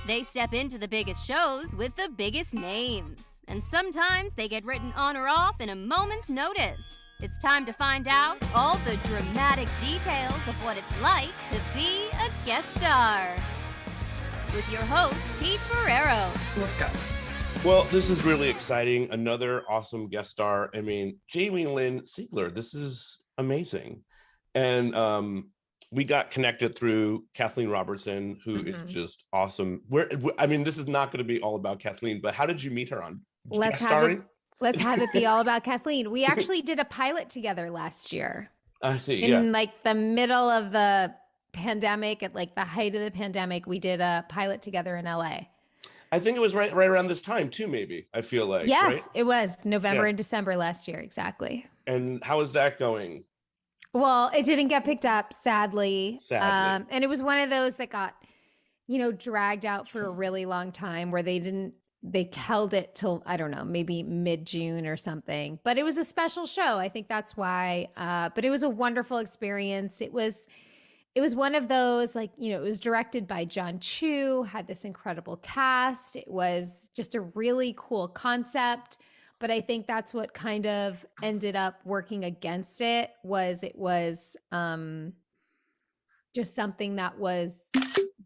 They step into the biggest shows with the biggest names, and sometimes they get written on or off in a moment's notice. It's time to find out all the dramatic details of what it's like to be a guest star. With your host, Pete Ferrero. Let's go. Well, this is really exciting. Another awesome guest star. I mean, Jamie-Lynn Sigler. This is amazing. And we got connected through Kathleen Robertson, who is just awesome. This is not going to be all about Kathleen, but how did you meet her on Let's have it be all about Kathleen. We actually did a pilot together last year. I see. In like the middle of the pandemic, at like the height of the pandemic, we did a pilot together in LA. I think it was right around this time too, maybe. I feel like. Yes, right? It was November and December last year. Exactly. And how is that going? Well, it didn't get picked up, sadly. And it was one of those that got, dragged out for a really long time where they held it till, I don't know, maybe mid-June or something. But it was a special show. I think that's why. But it was a wonderful experience. It was one of those, it was directed by John Chu, had this incredible cast. It was just a really cool concept. But I think that's what kind of ended up working against it was just something that was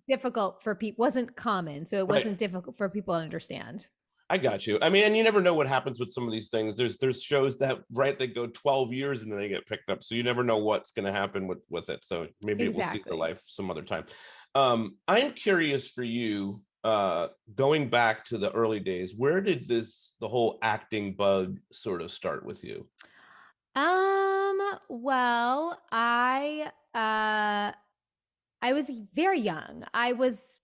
difficult for people, wasn't common. So it wasn't difficult for people to understand. I got you. I mean, and you never know what happens with some of these things. There's shows that go 12 years and then they get picked up. So you never know what's going to happen with it. So maybe it will see their life some other time. I'm curious for you, going back to the early days, where did the whole acting bug sort of start with you? Well, I was very young. I was,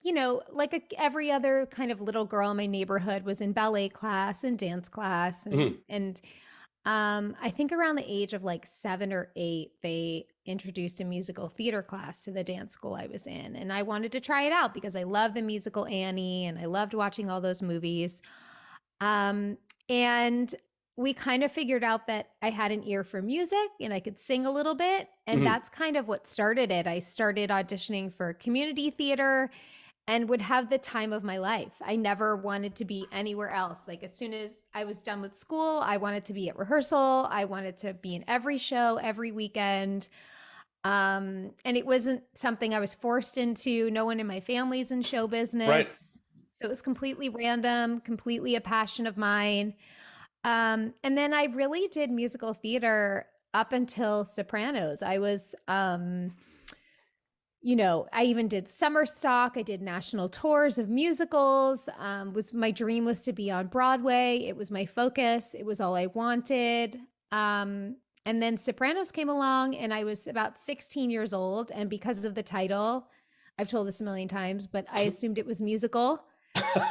like every other kind of little girl in my neighborhood, was in ballet class and dance class. And I think around the age of like 7 or 8, they introduced a musical theater class to the dance school I was in. And I wanted to try it out because I love the musical Annie and I loved watching all those movies. And we kind of figured out that I had an ear for music and I could sing a little bit. And that's kind of what started it. I started auditioning for community theater and would have the time of my life. I never wanted to be anywhere else. Like as soon as I was done with school, I wanted to be at rehearsal. I wanted to be in every show, every weekend. And it wasn't something I was forced into. No one in my family's in show business. Right. So it was completely random, completely a passion of mine. And then I really did musical theater up until Sopranos. I was, I even did summer stock. I did national tours of musicals. My dream was to be on Broadway. It was my focus. It was all I wanted. And then Sopranos came along and I was about 16 years old. And because of the title, I've told this a million times, but I assumed it was musical.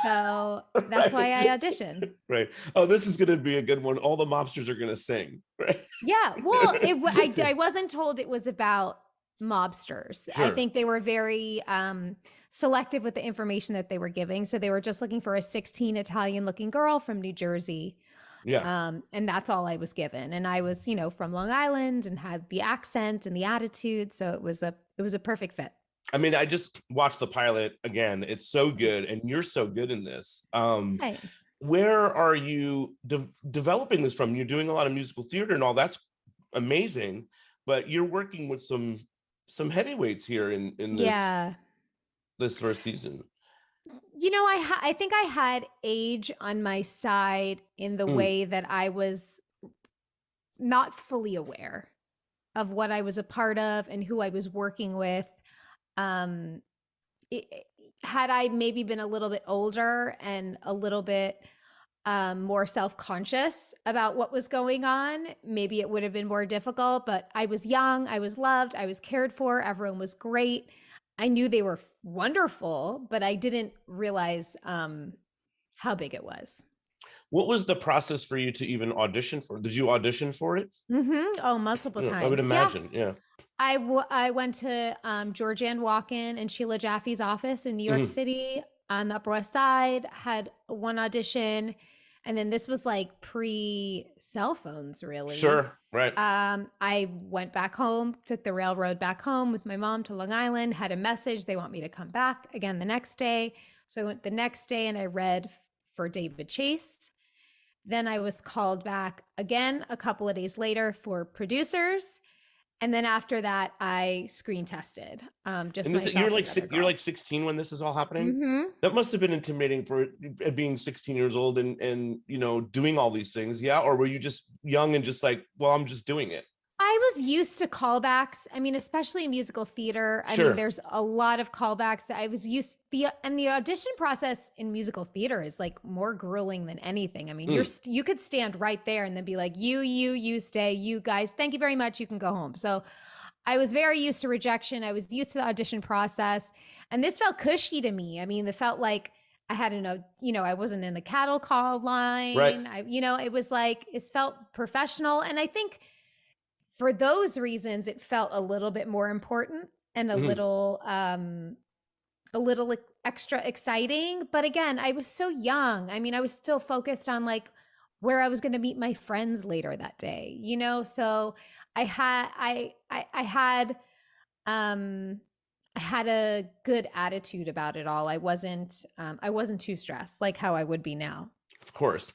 So that's why I auditioned. Right. Oh, this is going to be a good one. All the mobsters are going to sing. Right. Yeah. Well, I wasn't told it was about mobsters. Sure. I think they were very selective with the information that they were giving. So they were just looking for a 16 Italian looking girl from New Jersey. Yeah. And that's all I was given. And I was, from Long Island and had the accent and the attitude. So it was a perfect fit. I mean, I just watched the pilot again. It's so good. And you're so good in this. Thanks. Where are you developing this from? You're doing a lot of musical theater and all. That's amazing. But you're working with some heavyweights here in this first season. I think I had age on my side in the way that I was not fully aware of what I was a part of and who I was working with. Had I maybe been a little bit older and a little bit more self-conscious about what was going on, maybe it would have been more difficult, but I was young, I was loved, I was cared for, everyone was great. I knew they were wonderful, but I didn't realize how big it was. What was the process for you to even audition for? Did you audition for it? Oh, multiple times. I would imagine, yeah. I went to Georgianne Walken and Sheila Jaffe's office in New York City on the Upper West Side, had one audition. And then this was like pre-cell phones, really. Sure, right. I went back home, took the railroad back home with my mom to Long Island, had a message. They want me to come back again the next day. So I went the next day and I read for David Chase. Then I was called back again a couple of days later for producers. And then after that, I screen tested. Just and this, myself. You're like 16 when this is all happening. Mm-hmm. That must have been intimidating for being 16 years old and doing all these things. Yeah. Or were you just young and just like, well, I'm just doing it? I was used to callbacks. I mean, especially in musical theater. I Sure. mean, there's a lot of callbacks. I was used the audition process in musical theater is like more grueling than anything. I mean, you could stand right there and then be like, you stay, you guys, thank you very much. You can go home. So I was very used to rejection. I was used to the audition process, and this felt cushy to me. I mean, it felt like I had I wasn't in a cattle call line. Right. It was like, it felt professional. And I think for those reasons, it felt a little bit more important and a little extra exciting. But again, I was so young. I mean, I was still focused on like where I was going to meet my friends later that day, So I had a good attitude about it all. I wasn't too stressed like how I would be now. Of course.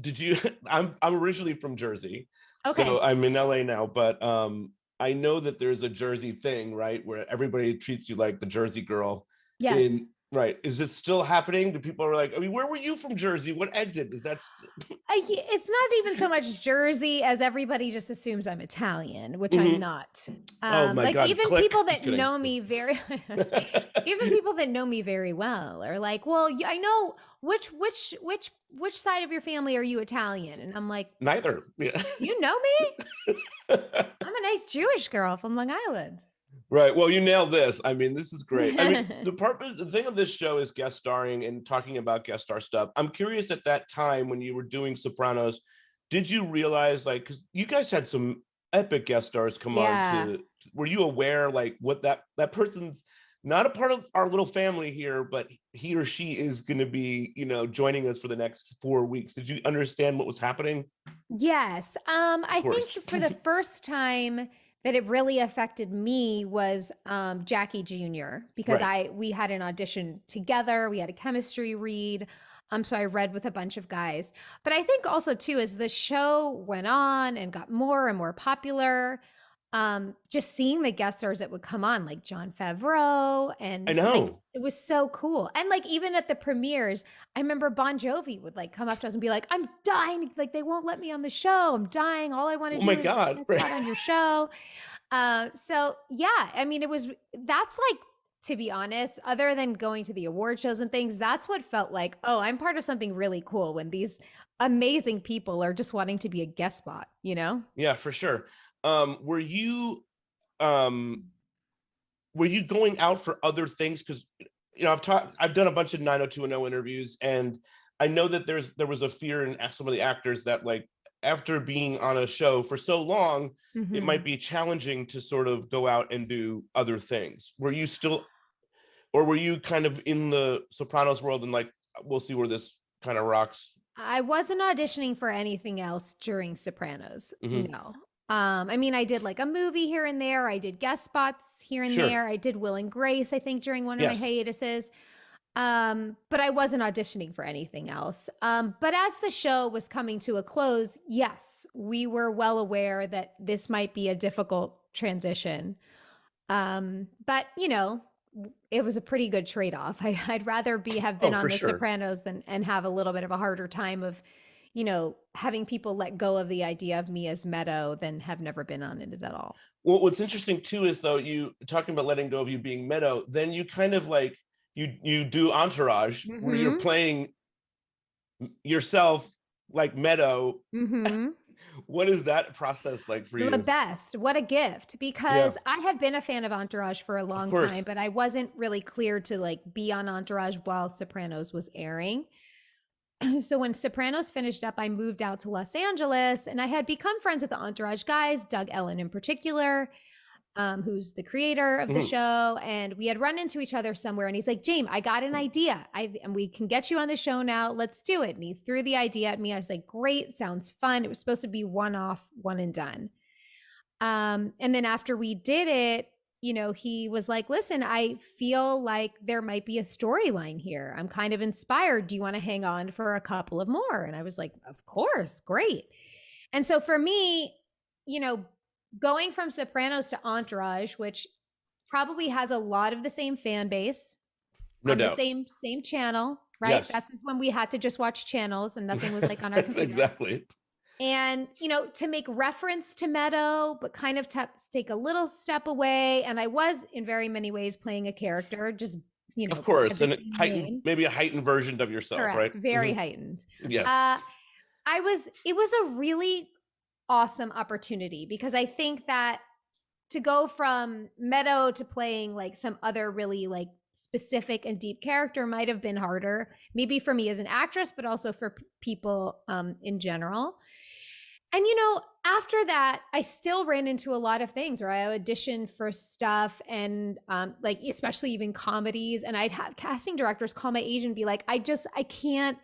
Did you I'm originally from Jersey. Okay. So I'm in LA now, but I know that there's a Jersey thing, right? Where everybody treats you like the Jersey girl. Yes. Right. Is it still happening? Do people are like, I mean, where were you from Jersey? What exit is that? It's not even so much Jersey as everybody just assumes I'm Italian, which I'm not. Oh my God. Even people that know me even people that know me very well are like, well, I know which side of your family are you Italian? And I'm like, neither. Yeah. You know me? I'm a nice Jewish girl from Long Island. Right. Well, you nailed this. I mean, this is great. I mean, the thing of this show is guest starring and talking about guest star stuff. I'm curious, at that time when you were doing Sopranos, did you realize, like, because you guys had some epic guest stars come on were you aware, like, what that person's not a part of our little family here, but he or she is going to be, joining us for the next 4 weeks? Did you understand what was happening? Yes. I think for the first time that it really affected me was Jackie Jr. because we had an audition together. We had a chemistry read. So I read with a bunch of guys. But I think also too, as the show went on and got more and more popular, just seeing the guest stars that would come on, like Jon Favreau, and I know like, it was so cool. And like even at the premieres, I remember Bon Jovi would like come up to us and be like, "I'm dying! Like they won't let me on the show. I'm dying. All I want to do is get on your show." So yeah, I mean, that's like, to be honest, other than going to the award shows and things, that's what felt like, oh, I'm part of something really cool when these amazing people are just wanting to be a guest spot, Yeah, for sure. Were you going out for other things? Because I've done a bunch of 90210 interviews, and I know that there was a fear in some of the actors that, like, after being on a show for so long, it might be challenging to sort of go out and do other things. Were you still, or were you kind of in the Sopranos world and like, we'll see where this kind of rocks? I wasn't auditioning for anything else during Sopranos. No. I mean, I did like a movie here and there. I did guest spots here and there. I did Will and Grace, I think, during one of my hiatuses. But I wasn't auditioning for anything else. But as the show was coming to a close, yes, we were well aware that this might be a difficult transition. But it was a pretty good trade-off. I'd rather have been on The Sopranos and have a little bit of a harder time of, having people let go of the idea of me as Meadow than have never been on it at all. Well, what's interesting too is, though, you talking about letting go of you being Meadow, then you kind of like, you do Entourage, where you're playing yourself like Meadow. What is that process like for you? The best. What a gift. Because I had been a fan of Entourage for a long time, but I wasn't really cleared to like be on Entourage while Sopranos was airing. So when Sopranos finished up, I moved out to Los Angeles, and I had become friends with the Entourage guys, Doug Ellen in particular, who's the creator of the show. And we had run into each other somewhere, and he's like, "Jamie, I got an idea. And we can get you on the show now. Let's do it." And he threw the idea at me. I was like, "Great. Sounds fun." It was supposed to be one-off, one and done. And then after we did it, he was like, listen, I feel like there might be a storyline here. I'm kind of inspired. Do you want to hang on for a couple of more? And I was like, of course, great. And so for me, going from Sopranos to Entourage, which probably has a lot of the same fan base, no on doubt, the same channel, right? Yes. That's when we had to just watch channels and nothing was like on our computer. Exactly. And, to make reference to Meadow, but kind of take a little step away. And I was in very many ways playing a character, just, of course, and maybe a heightened version of yourself. Correct. Right? Very heightened. Yes. It was a really awesome opportunity, because I think that to go from Meadow to playing like some other really like specific and deep character might have been harder, maybe for me as an actress, but also for people in general. And after that, I still ran into a lot of things where I auditioned for stuff, and like especially even comedies, and I'd have casting directors call my agent and be like, I can't,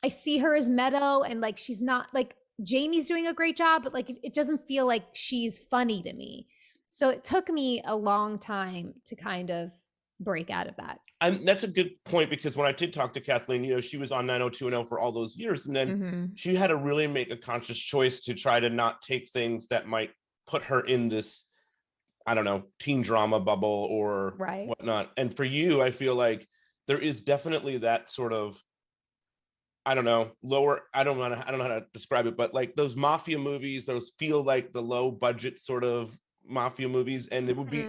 I see her as Meadow, and like she's not, like Jamie's doing a great job, but like it doesn't feel like she's funny to me. So it took me a long time to kind of break out of that. That's a good point, because when I did talk to Kathleen, she was on 90210 for all those years, and then she had to really make a conscious choice to try to not take things that might put her in this, I don't know, teen drama bubble or whatnot. And for you, I feel like there is definitely that sort of, I don't know, lower, I don't know how to describe it, but like those mafia movies, those feel like the low budget sort of mafia movies, and it would be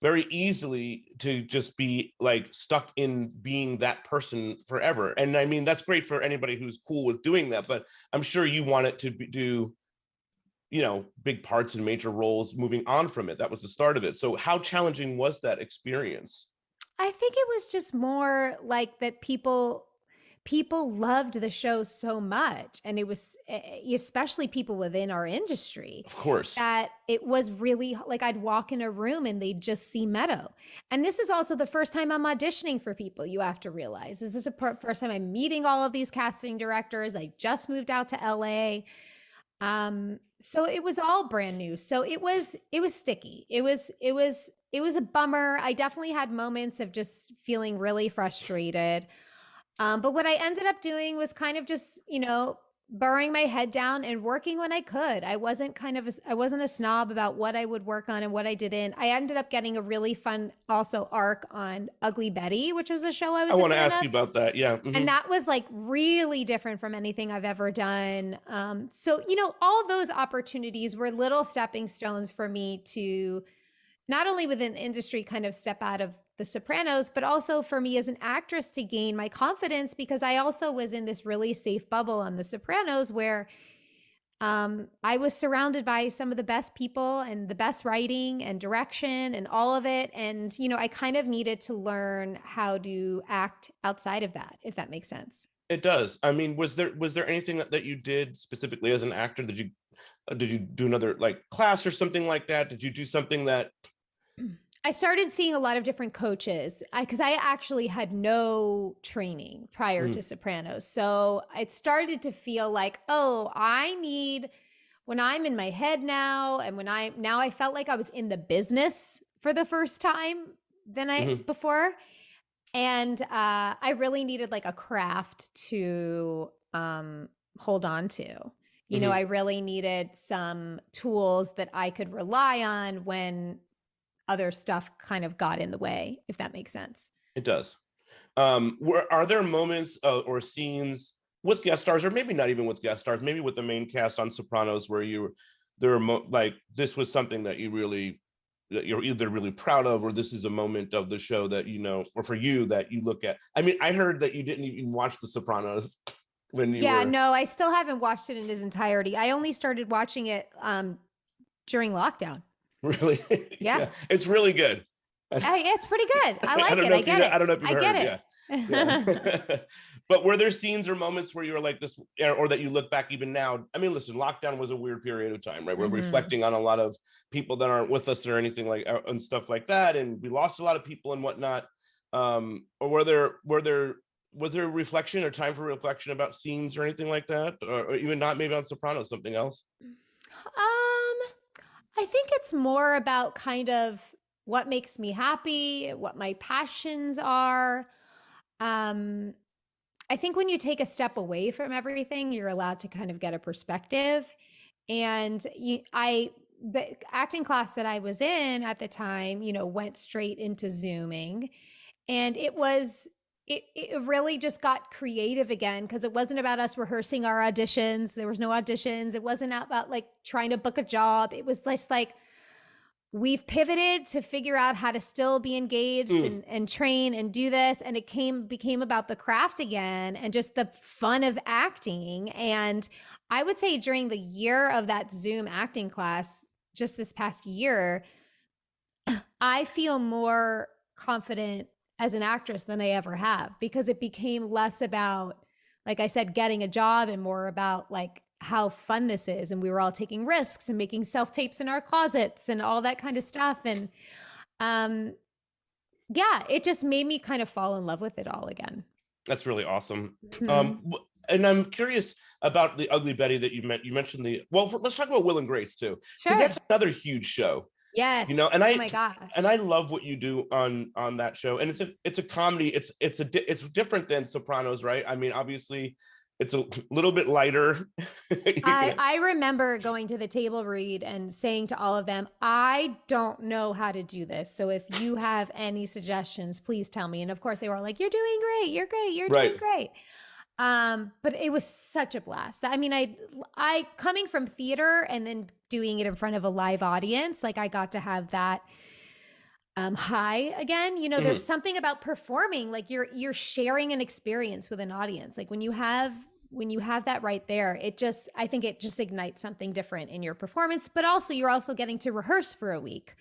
very easily to just be like stuck in being that person forever. And I mean, that's great for anybody who's cool with doing that, but I'm sure you want it to do, big parts and major roles moving on from it. That was the start of it. So how challenging was that experience? I think it was just more like that people loved the show so much, and it was especially people within our industry, of course, that it was really like I'd walk in a room and they'd just see Meadow. And this is also the first time I'm auditioning for people. You have to realize this is the first time I'm meeting all of these casting directors. I just moved out to LA, so it was all brand new. So it was sticky. It was a bummer. I definitely had moments of just feeling really frustrated. But what I ended up doing was kind of just, burrowing my head down and working when I could. I wasn't a snob about what I would work on and what I didn't. I ended up getting a really fun also arc on Ugly Betty, which was a show I want to ask you about that. Yeah. And that was like really different from anything I've ever done. So, all those opportunities were little stepping stones for me to not only within the industry kind of step out of The Sopranos, but also for me as an actress to gain my confidence, because I also was in this really safe bubble on The Sopranos where I was surrounded by some of the best people and the best writing and direction and all of it. And, I kind of needed to learn how to act outside of that, if that makes sense. It does. I mean, was there anything that you did specifically as an actor? Did you do another like class or something like that? Did you do something that... I started seeing a lot of different coaches because I actually had no training prior to Sopranos. So it started to feel like, when I'm in my head now, and I felt like I was in the business for the first time than before. And I really needed like a craft to hold on to. I really needed some tools that I could rely on when other stuff kind of got in the way, if that makes sense. It does. Are there moments or scenes with guest stars, or maybe not even with guest stars, maybe with the main cast on Sopranos, where like this was something that you're either really proud of, or this is a moment of the show that or for you that you look at? I mean, I heard that you didn't even watch The Sopranos when you were... No, I still haven't watched it in its entirety. I only started watching it during lockdown. Really? Yeah. It's really good. It's pretty good. I like it. I get it. I don't know if you've heard. It. Yeah. But were there scenes or moments where you were like this, or that you look back even now? I mean, listen, lockdown was a weird period of time, right? We're reflecting on a lot of people that aren't with us or anything like, and stuff like that. And we lost a lot of people and whatnot. Or was there reflection or time for reflection about scenes or anything like that? Or even not, maybe on Sopranos, something else? I think it's more about kind of what makes me happy, what my passions are. I think when you take a step away from everything, you're allowed to kind of get a perspective. And the acting class that I was in at the time, went straight into Zooming. And it really just got creative again, because it wasn't about us rehearsing our auditions. There was no auditions. It wasn't about like trying to book a job. It was just like, we've pivoted to figure out how to still be engaged and train and do this. And it became about the craft again and just the fun of acting. And I would say during the year of that Zoom acting class, just this past year, I feel more confident as an actress than I ever have, because it became less about, like I said, getting a job and more about like how fun this is. And we were all taking risks and making self-tapes in our closets and all that kind of stuff. And yeah, it just made me kind of fall in love with it all again. That's really awesome. And I'm curious about the Ugly Betty that you mentioned let's talk about Will and Grace too. Sure. Because that's another huge show. Yes. And oh my gosh. And I love what you do on that show. And it's a comedy. It's different than Sopranos, right? I mean, obviously it's a little bit lighter. I remember going to the table read and saying to all of them, I don't know how to do this. So if you have any suggestions, please tell me. And of course they were like, you're doing great. You're great. You're doing great. But it was such a blast. I mean, I coming from theater and then doing it in front of a live audience, like I got to have that high again. There's something about performing, like you're sharing an experience with an audience. Like when you have that right there, I think it just ignites something different in your performance, but also you're also getting to rehearse for a week,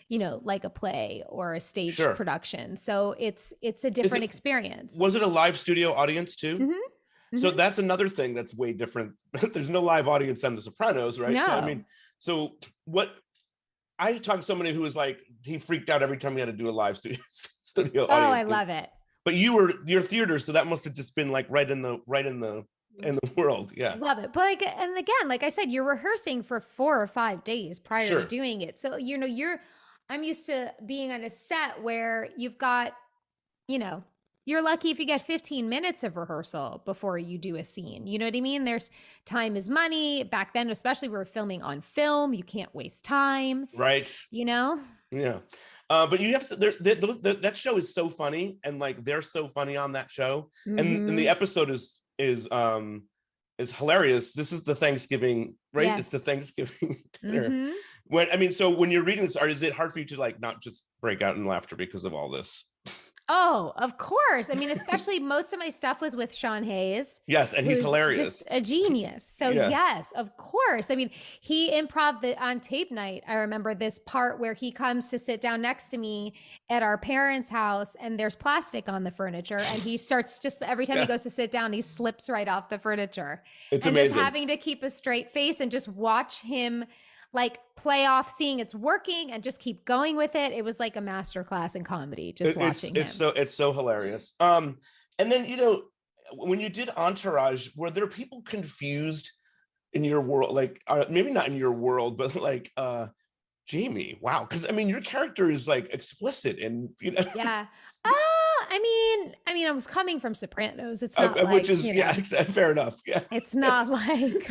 like a play or a stage production. So it's a different experience. Was it a live studio audience too? Mm-hmm. So that's another thing that's way different. There's no live audience on The Sopranos, right? No. So I mean, I talked to somebody who was like, he freaked out every time he had to do a live studio audience. Oh, I love it. But you're theater, so that must have just been like right in the world. Yeah. Love it. But and again, like I said, you're rehearsing for 4 or 5 days prior to doing it. So, I'm used to being on a set where you've got, you're lucky if you get 15 minutes of rehearsal before you do a scene. You know what I mean? There's time is money. Back then, especially we were filming on film. You can't waste time. Right. Yeah. But you have to, that show is so funny. And like, they're so funny on that show. And the episode is hilarious. This is the Thanksgiving, right? Yes. It's the Thanksgiving dinner. When you're reading this, is it hard for you to like, not just break out in laughter because of all this? Oh, of course. I mean, especially most of my stuff was with Sean Hayes. Yes, and he's hilarious. Just a genius. So yes, of course. I mean, he improv on tape night. I remember this part where he comes to sit down next to me at our parents' house and there's plastic on the furniture. And he starts just every time he goes to sit down, he slips right off the furniture. It's and amazing. Just having to keep a straight face and just watch him like play off seeing it's working and just keep going with it. It was like a masterclass in comedy, watching him. It's so hilarious. And then, when you did Entourage, were there people confused in your world? Like, maybe not in your world, but like, Jamie, wow. Cause I mean, your character is like explicit and, Yeah. I was coming from Sopranos. It's not like, which is, fair enough. Yeah. It's not like,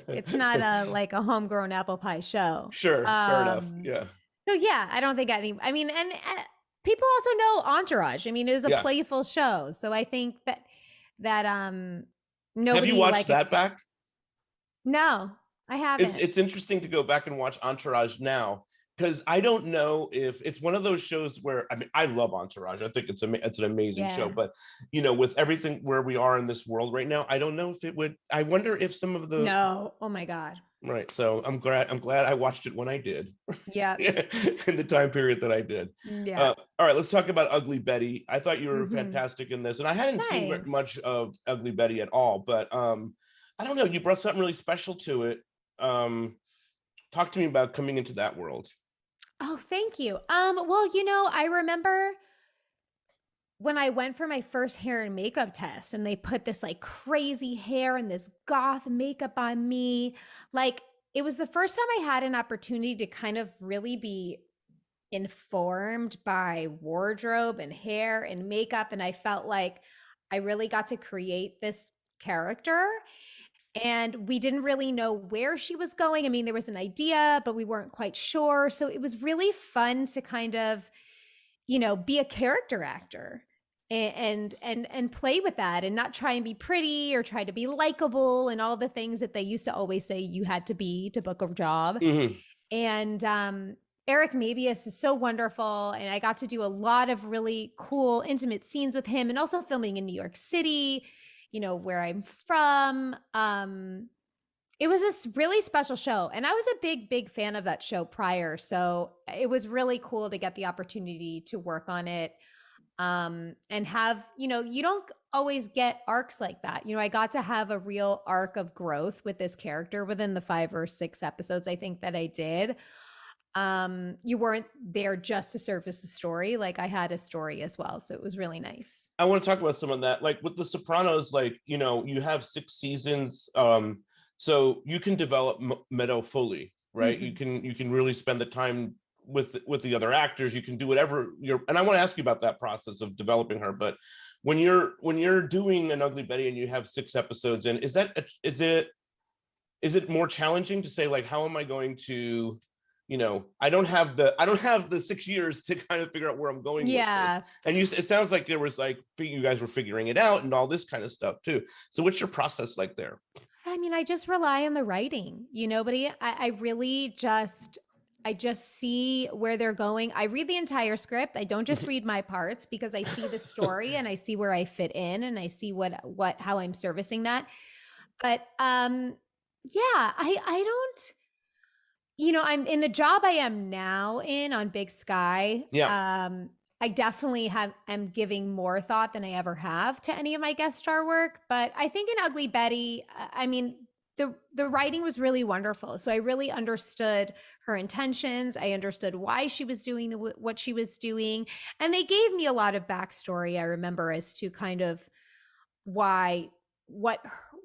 it's not like a homegrown apple pie show. Sure. Fair enough. Yeah. So yeah, I don't think and people also know Entourage. I mean, it was a playful show. So I think that nobody. Have you watched that back? No, I haven't. It's interesting to go back and watch Entourage now. Because I don't know if it's one of those shows where, I mean, I love Entourage. I think it's an amazing show. But, with everything where we are in this world right now, I don't know if it would. I wonder if some of the. No. Oh, my God. Right. So I'm glad I watched it when I did. Yeah. In the time period that I did. Yeah. All right. Let's talk about Ugly Betty. I thought you were fantastic in this. And I hadn't seen much of Ugly Betty at all. But I don't know. You brought something really special to it. Talk to me about coming into that world. Oh, thank you. Well, I remember when I went for my first hair and makeup test and they put this like crazy hair and this goth makeup on me. Like, it was the first time I had an opportunity to kind of really be informed by wardrobe and hair and makeup. And I felt like I really got to create this character. And we didn't really know where she was going. I mean, there was an idea, but we weren't quite sure. So it was really fun to kind of, be a character actor and play with that and not try and be pretty or try to be likable and all the things that they used to always say you had to be to book a job. Mm-hmm. And Eric Mabius is so wonderful. And I got to do a lot of really cool, intimate scenes with him and also filming in New York City, where I'm from. It was this really special show. And I was a big, big fan of that show prior. So it was really cool to get the opportunity to work on it. And have, you don't always get arcs like that. I got to have a real arc of growth with this character within the 5 or 6 episodes, I think, that I did. You weren't there just to surface the story. Like, I had a story as well. So it was really nice. I want to talk about some of that. Like with the Sopranos, like, you have 6 seasons. So you can develop Meadow fully, right? Mm-hmm. You can really spend the time with the other actors. You can do whatever and I want to ask you about that process of developing her. But when you're doing an Ugly Betty and you have 6 episodes in, is it more challenging to say, like, how am I going to, I don't have the 6 years to kind of figure out where I'm going. Yeah. With this. And it sounds like there was like, you guys were figuring it out and all this kind of stuff too. So what's your process like there? I mean, I just rely on the writing, but I really just see where they're going. I read the entire script. I don't just read my parts because I see the story and I see where I fit in and I see how I'm servicing that. But yeah, I don't, I'm in the job I am now on Big Sky. Yeah. I definitely am giving more thought than I ever have to any of my guest star work. But I think in Ugly Betty, I mean, the writing was really wonderful. So I really understood her intentions. I understood why she was doing what she was doing. And they gave me a lot of backstory, I remember, as to kind of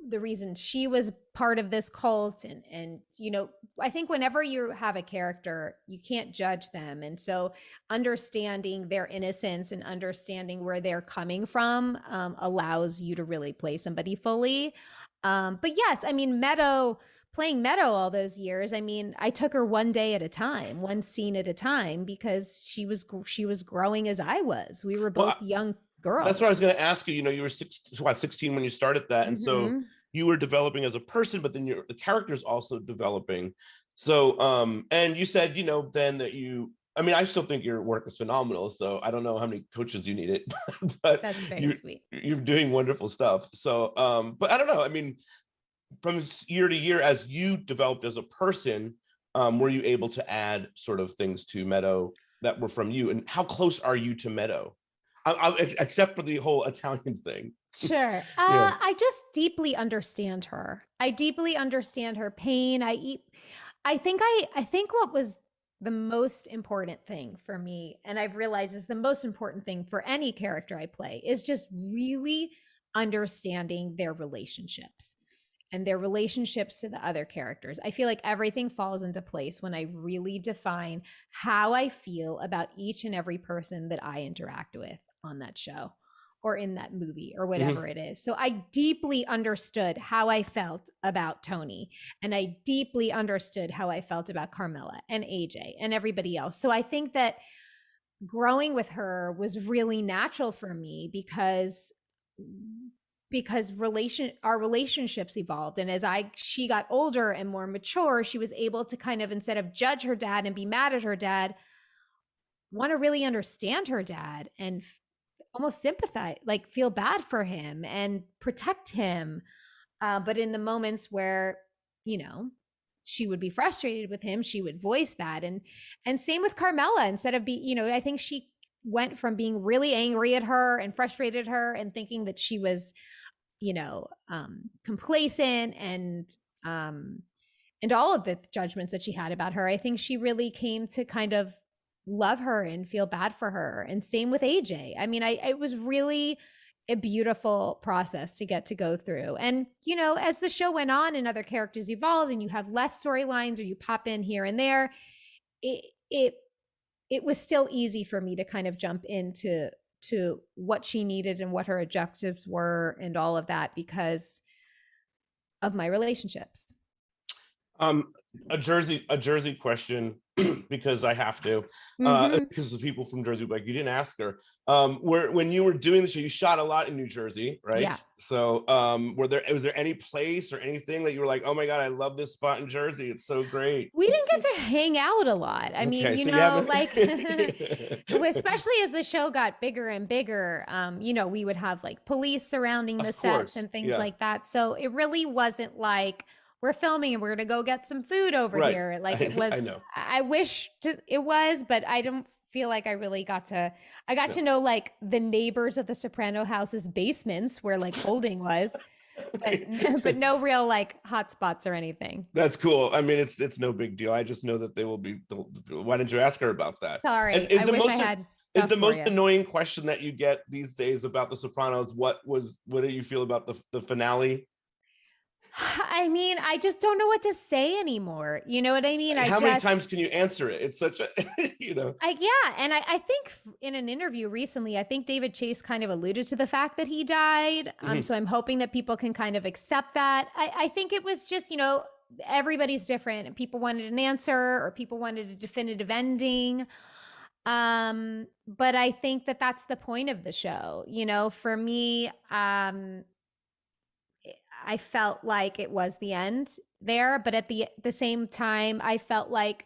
the reason she was part of this cult. And I think whenever you have a character, you can't judge them. And so understanding their innocence and understanding where they're coming from allows you to really play somebody fully. But yes, I mean, playing Meadow all those years, I mean, I took her one day at a time, one scene at a time, because she was growing as I was. We were both young girls. That's what I was going to ask you. You were 16 when you started that. And so you were developing as a person, but then the character's also developing. So, and you said, then that I mean, I still think your work is phenomenal. So I don't know how many coaches you needed, but that's very sweet. You're doing wonderful stuff. So, but I don't know. I mean, from year to year, as you developed as a person, were you able to add sort of things to Meadow that were from you? And how close are you to Meadow? Except for the whole Italian thing. Sure. Yeah. I just deeply understand her. I deeply understand her pain. I think what was the most important thing for me, and I've realized is the most important thing for any character I play, is just really understanding their relationships and their relationships to the other characters. I feel like everything falls into place when I really define how I feel about each and every person that I interact with on that show or in that movie or whatever it is. So I deeply understood how I felt about Tony, and I deeply understood how I felt about Carmela and AJ and everybody else. So I think that growing with her was really natural for me because our relationships evolved. And as she got older and more mature, she was able to kind of, instead of judge her dad and be mad at her dad, want to really understand her dad and almost sympathize, like feel bad for him and protect him. But in the moments where, she would be frustrated with him, she would voice that. And same with Carmela. Instead of I think she went from being really angry at her and frustrated her and thinking that she was, complacent and all of the judgments that she had about her. I think she really came to kind of love her and feel bad for her. And same with AJ. I mean, it was really a beautiful process to get to go through. And, as the show went on and other characters evolved and you have less storylines or you pop in here and there, it it was still easy for me to kind of jump into what she needed and what her objectives were and all of that because of my relationships. A Jersey question because I have to, because the people from Jersey, like you didn't ask her, when you were doing the show, you shot a lot in New Jersey, right? Yeah. So, was there any place or anything that you were like, oh my God, I love this spot in Jersey. It's so great. We didn't get to hang out a lot. I mean, you so know, like, especially as the show got bigger and bigger, you know, we would have like police surrounding the sets and things like that. So it really wasn't like, we're filming and we're going to go get some food over here. Like it was, I wish it was, but I don't feel like I really got to know like the neighbors of the Soprano house's basements where like holding was, but no real like hot spots or anything. That's cool. I mean, it's no big deal. I just know that they will be, why didn't you ask her about that? Sorry. I wish I had. Is the most annoying question that you get these days about the Sopranos? What do you feel about the finale? I mean, I just don't know what to say anymore. You know what I mean? How many times can you answer it? It's such a, you know. Yeah. And I think in an interview recently, I think David Chase kind of alluded to the fact that he died. So I'm hoping that people can kind of accept that. I think it was just, you know, everybody's different and people wanted an answer or people wanted a definitive ending. But I think that that's the point of the show. You know, for me, I felt like it was the end there, but at the same time, I felt like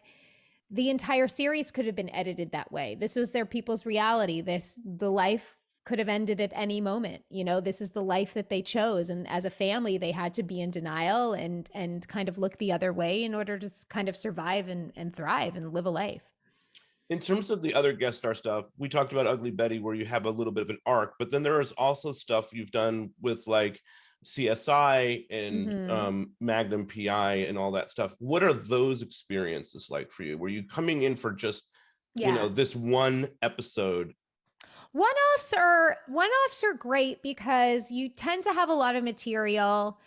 the entire series could have been edited that way. This was their people's reality. The life could have ended at any moment. You know, this is the life that they chose. And as a family, they had to be in denial and kind of look the other way in order to kind of survive and thrive and live a life. In terms of the other guest star stuff, we talked about Ugly Betty, where you have a little bit of an arc, but then there is also stuff you've done with like CSI and Magnum PI and all that stuff. What are those experiences like for you? Were you coming in for just, you know, this one episode? One-offs are great because you tend to have a lot of material.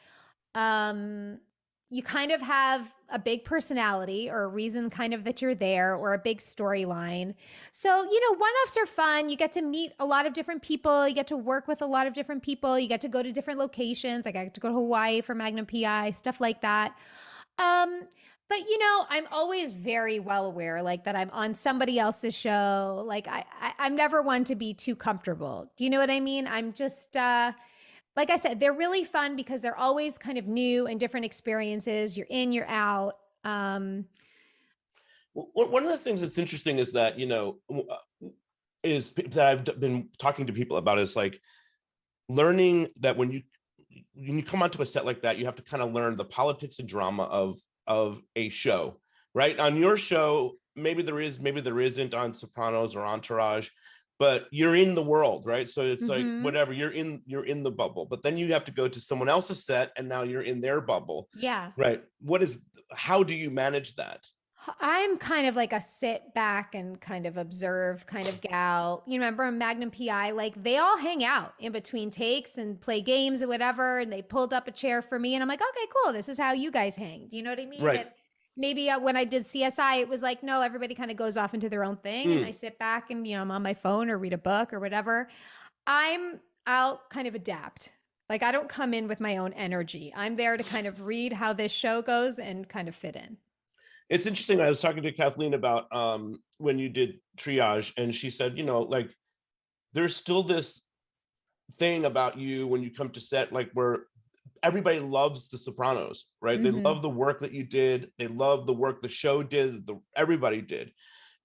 You kind of have a big personality or a reason kind of that you're there or a big storyline. So, you know, one-offs are fun. You get to meet a lot of different people. You get to work with a lot of different people. You get to go to different locations. Like I got to go to Hawaii for Magnum PI, stuff like that. But you know, I'm always very well aware like that I'm on somebody else's show. Like I'm never one to be too comfortable. Do you know what I mean? I'm just, like I said, they're really fun because they're always kind of new and different experiences. You're in, you're out. One of the things that's interesting is that, you know, is that I've been talking to people about is like learning that when you come onto a set like that, you have to kind of learn the politics and drama of a show, right? On your show, maybe there is, maybe there isn't on Sopranos or Entourage, but you're in the world, right? So it's like whatever, you're in the bubble, but then you have to go to someone else's set and now you're in their bubble. Yeah. Right. How do you manage that? I'm kind of like a sit back and kind of observe kind of gal. You remember in Magnum PI, like they all hang out in between takes and play games or whatever. And they pulled up a chair for me and I'm like, okay, cool. This is how you guys hang. Do you know what I mean? Right. And maybe when I did CSI, it was like, no, everybody kind of goes off into their own thing. And I sit back and, you know, I'm on my phone or read a book or whatever. I'll kind of adapt. Like I don't come in with my own energy. I'm there to kind of read how this show goes and kind of fit in. It's interesting. I was talking to Kathleen about when you did Triage, and she said, you know, like there's still this thing about you when you come to set, like where everybody loves the Sopranos, right? They love the work that you did. They love the work the show did, everybody did.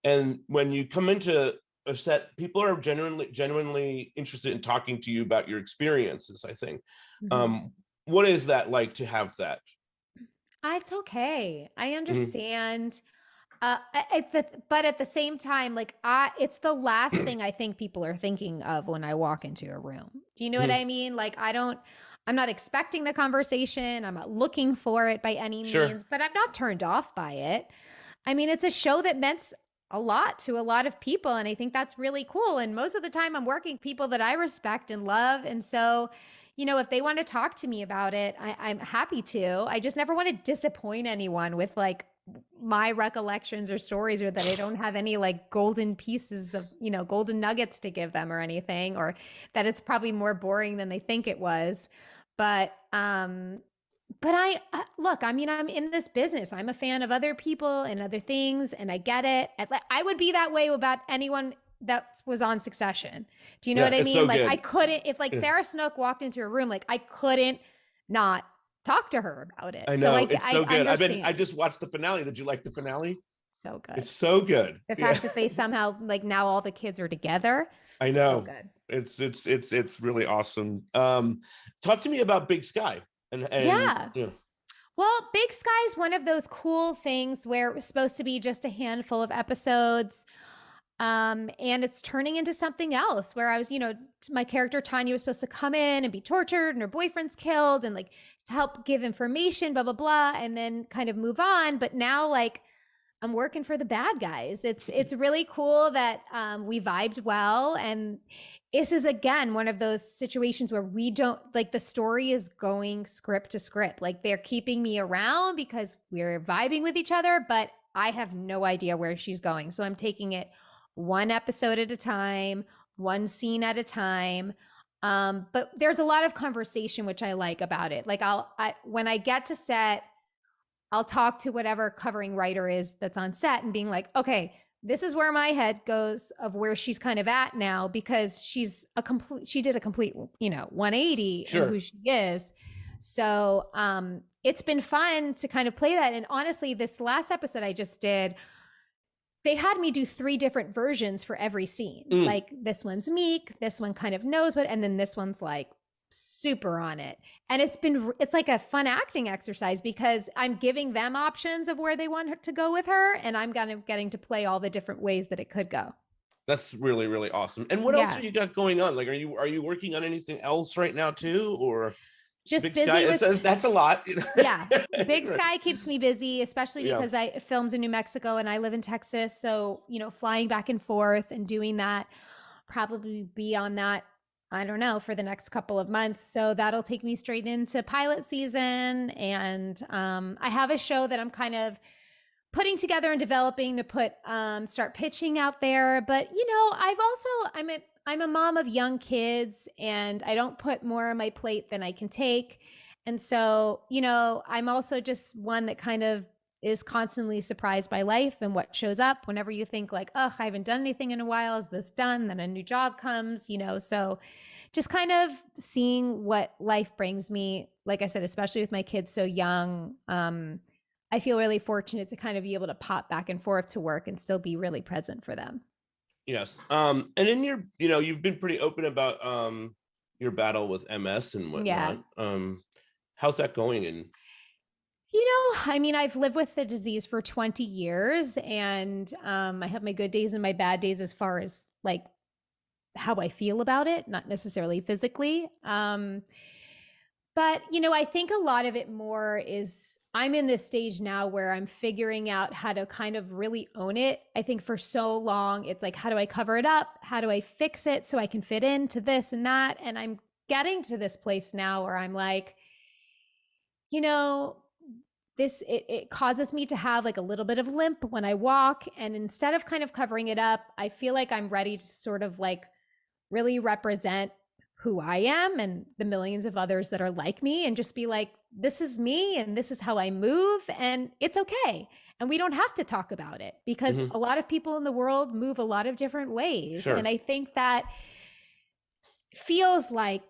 And when you come into a set, people are genuinely interested in talking to you about your experiences, I think. What is that like to have that? It's okay. I understand. But at the same time, like it's the last thing I think people are thinking of when I walk into a room. Do you know what I mean? Like I'm not expecting the conversation. I'm not looking for it by any means, but I'm not turned off by it. I mean, it's a show that meant a lot to a lot of people. And I think that's really cool. And most of the time I'm working people that I respect and love. And so, you know, if they want to talk to me about it, I'm happy to. I just never want to disappoint anyone with like my recollections or stories, or that I don't have any like golden pieces of, golden nuggets to give them or anything, or that it's probably more boring than they think it was. But I look, I mean, I'm in this business. I'm a fan of other people and other things, and I get it. I would be that way about anyone that was on Succession. Do you know what I mean? So like good. I couldn't, if like Sarah Snook walked into a room, like I couldn't not talk to her about it. I know, so it's so good. Understand. I just watched the finale. Did you like the finale? So good. It's so good. The fact that they somehow, like, now all the kids are together. I know. So good. It's really awesome. Talk to me about Big Sky. And yeah. Well, Big Sky is one of those cool things where it was supposed to be just a handful of episodes. And it's turning into something else where I was, my character Tanya was supposed to come in and be tortured and her boyfriend's killed and like to help give information, blah, blah, blah, and then kind of move on. But now like I'm working for the bad guys. It's really cool that we vibed well. And this is, again, one of those situations where we don't, like, the story is going script to script. Like, they're keeping me around because we're vibing with each other, but I have no idea where she's going. So I'm taking it one episode at a time, one scene at a time. But there's a lot of conversation, which I like about it. Like when I get to set, I'll talk to whatever covering writer is that's on set and being like, okay, this is where my head goes of where she's kind of at now, because she did a complete, 180 in who she is. So it's been fun to kind of play that. And honestly, this last episode I just did, they had me do 3 different versions for every scene. Like this one's meek, this one kind of knows what, and then this one's like super on it. And it's like a fun acting exercise because I'm giving them options of where they want her to go with her, and I'm kind of getting to play all the different ways that it could go. That's really, really awesome. And what else are you got going on? Like, are you working on anything else right now too, or just Big busy Sky? That's a lot. Yeah, Big Sky keeps me busy, especially because I filmed in New Mexico and I live in Texas. So flying back and forth and doing that, probably be on that, I don't know, for the next couple of months. So that'll take me straight into pilot season. And I have a show that I'm kind of putting together and developing to start pitching out there. But, I'm a mom of young kids, and I don't put more on my plate than I can take. And so, I'm also just one that kind of is constantly surprised by life and what shows up whenever you think like, oh, I haven't done anything in a while. Is this done? Then a new job comes, so just kind of seeing what life brings me. Like I said, especially with my kids so young, I feel really fortunate to kind of be able to pop back and forth to work and still be really present for them. Yes. And in your, you've been pretty open about your battle with MS and whatnot. Yeah. How's that going? And I've lived with the disease for 20 years, and I have my good days and my bad days as far as like how I feel about it, not necessarily physically. But, I think a lot of it more is I'm in this stage now where I'm figuring out how to kind of really own it. I think for so long, it's like, how do I cover it up? How do I fix it so I can fit into this and that? And I'm getting to this place now where I'm like, it causes me to have like a little bit of limp when I walk. And instead of kind of covering it up, I feel like I'm ready to sort of like really represent who I am and the millions of others that are like me, and just be like, this is me and this is how I move, and it's okay. And we don't have to talk about it because a lot of people in the world move a lot of different ways. Sure. And I think that feels like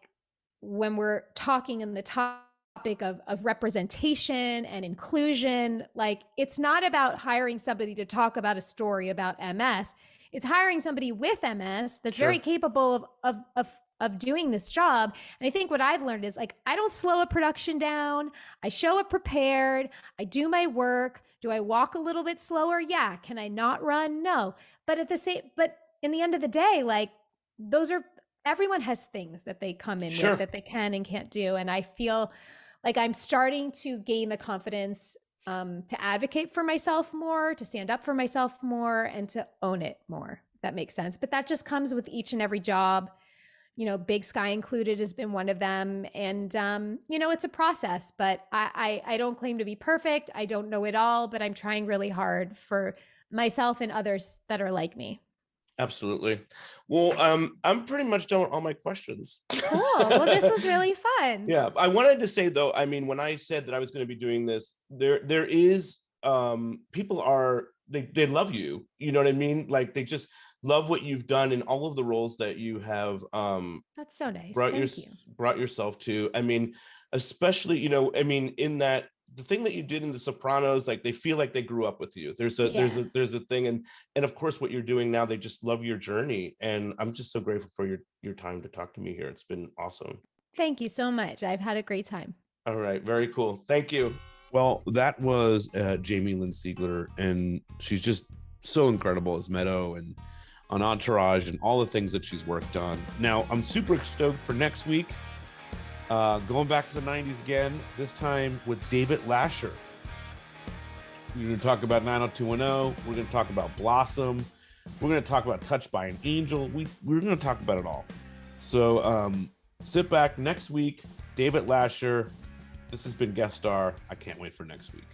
when we're talking in the topic of representation and inclusion, like it's not about hiring somebody to talk about a story about MS. It's hiring somebody with MS that's very capable of doing this job. And I think what I've learned is like, I don't slow a production down. I show up prepared. I do my work. Do I walk a little bit slower? Yeah. Can I not run? No. But in the end of the day, like everyone has things that they come in with that they can and can't do. And I feel like I'm starting to gain the confidence to advocate for myself more, to stand up for myself more, and to own it more. If that makes sense. But that just comes with each and every job. Big Sky Included has been one of them. And, it's a process, but I don't claim to be perfect. I don't know it all, but I'm trying really hard for myself and others that are like me. Absolutely. Well, I'm pretty much done with all my questions. Cool. Well, this was really fun. Yeah. I wanted to say though, I mean, when I said that I was going to be doing this, there is, people they love you. You know what I mean? Like they just love what you've done in all of the roles that you have, that's so nice. brought yourself to. I mean, especially, in that, the thing that you did in the Sopranos, like they feel like they grew up with you. There's a thing, and of course what you're doing now, they just love your journey, and I'm just so grateful for your time to talk to me here. It's been awesome. Thank you so much. I've had a great time. All right, very cool. Thank you. Well, that was Jamie-Lynn Sigler, and she's just so incredible as Meadow and on Entourage and all the things that she's worked on. Now, I'm super stoked for next week. Going back to the 90s again, this time with David Lasher. We're going to talk about 90210. We're going to talk about Blossom. We're going to talk about Touched by an Angel. We're going to talk about it all. So sit back next week. David Lasher. This has been Guest Star. I can't wait for next week.